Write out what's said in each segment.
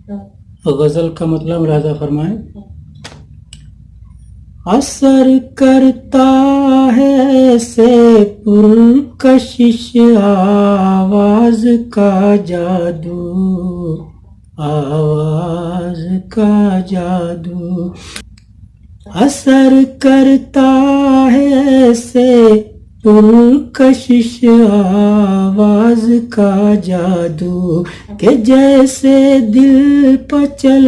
غزل کا مطلب ملاحظہ فرمائیں. اثر کرتا ہے سے پرکشش آواز کا جادو، آواز کا جادو. اثر کرتا ہے سے پرکشش آواز کا جادو، کہ جیسے دل پر چل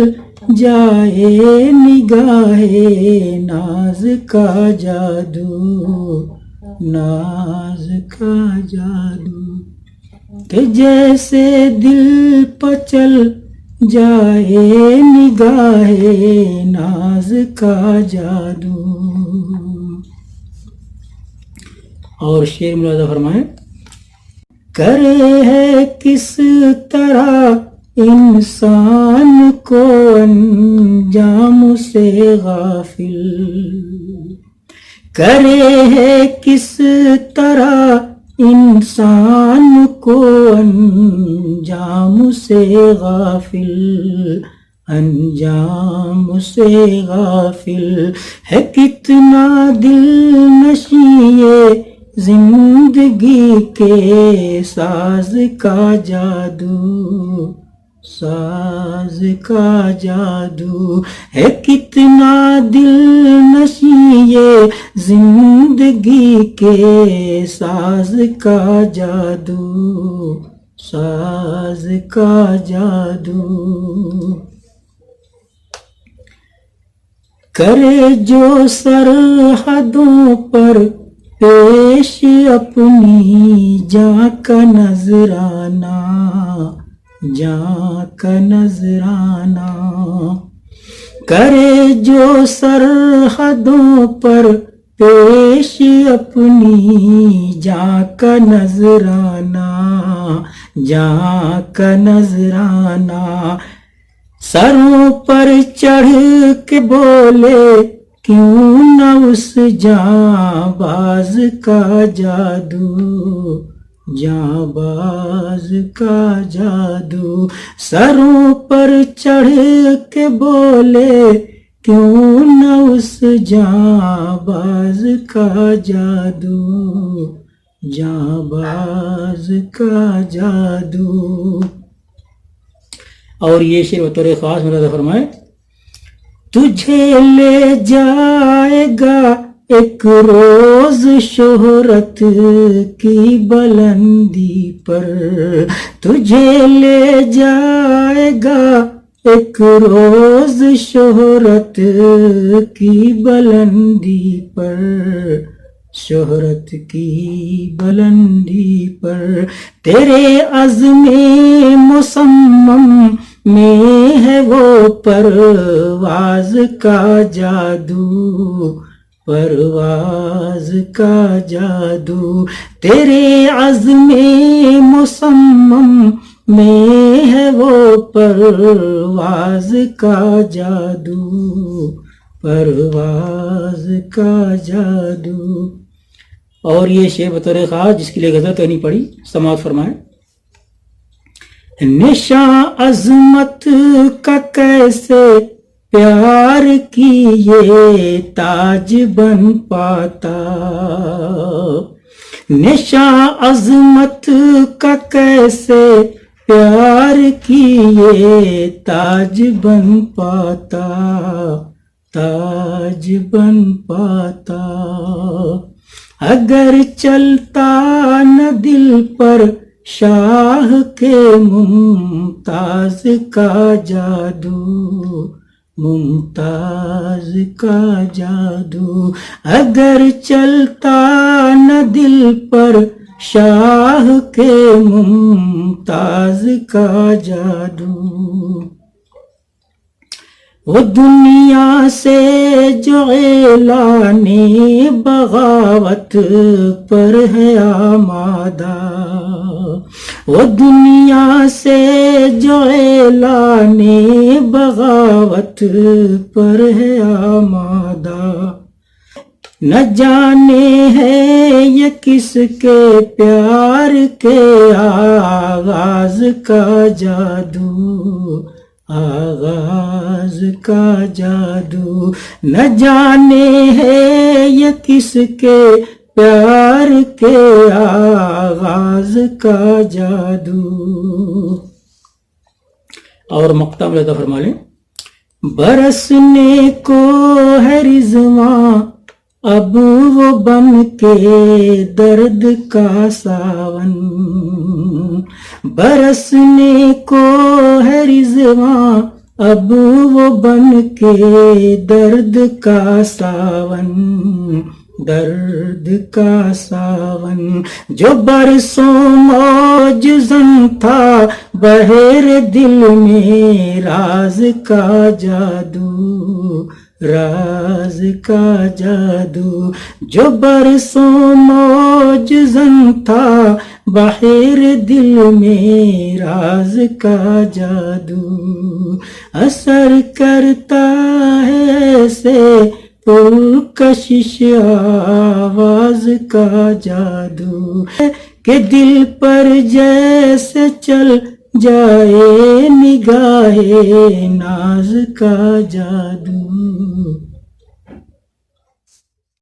جائے نگاہ ناز کا جادو، ناز کا جادو. کہ جیسے دل پر چل جائے نگاہ ناز کا جادو. اور شعر ملاحظہ فرمائیں. کرے ہے کس طرح انسان کو انجام سے غافل، کرے ہے کس طرح انسان کو انجام سے غافل، انجام سے غافل. ہے کتنا دل نشیں زندگی کے ساز کا جادو، ساز کا جادو. ہے کتنا دل نشیں زندگی کے ساز کا جادو، ساز کا جادو. کرے جو سرحدوں پر پیش اپنی جاں کا نذرانہ، جاں کا نذرانہ. کرے جو سرحدوں پر پیش اپنی جاں کا نذرانہ، جاں کا نذرانہ. سروں پر چڑھ کے بولے کیوں نہ اس جاں باز کا جادو، جاں باز کا جادو. سروں پر چڑھ کے بولے کیوں نہ اس جاں باز کا جادو، جاں باز کا جادو. اور یہ شعر بطور خاص ملاحظہ فرمائے. تجھے لے جائے گا ایک روز شہرت کی بلندی پر، تجھے لے جائے گا ایک روز شہرت کی بلندی پر، شہرت کی بلندی پر. تیرے عزم مصمم میں ہے وہ پرواز کا جادو، پرواز کا جادو. تیرے عزم مصمم میں ہے وہ پرواز کا جادو، پرواز کا جادو. اور یہ شعر بطور خاص جس کے لیے غزل تو نہیں پڑی، سماعت فرمائیں. نشاں عظمت کا کیسے پیار کی یہ تاج بن پاتا، نشاں عظمت کا کیسے پیار کی یہ تاج بن پاتا، تاج بن پاتا. اگر چلتا نہ دل پر شاہ کے ممتاز کا جادو، ممتاز کا جادو. اگر چلتا نہ دل پر شاہ کے ممتاز کا جادو. وہ دنیا سے جو اعلان بغاوت پر ہے آمادہ، وہ دنیا سے جو اعلان بغاوت پر ہے آمادہ. نہ جانے ہے یہ کس کے پیار کے آغاز کا جادو، آغاز کا جادو، نہ جانے ہے یہ کس کے پیار کے آغاز کا جادو۔ اور مقطع ملتا فرما لیں، برسنے کو ہے رضواں اب وہ بن کے درد کا ساون، برسنے کو ہے رضواں اب وہ بن کے درد کا ساون، درد کا ساون، جو برسوں موج زن تھا بہر دل میں راز کا جادو، راز کا جادو، جو برسوں موج زن تھا بہر دل میں راز کا جادو، اثر کرتا ہے ایسے پرکشش آواز کا جادو کہ دل پر جیسے چل جائے نگاہ ناز کا جادو۔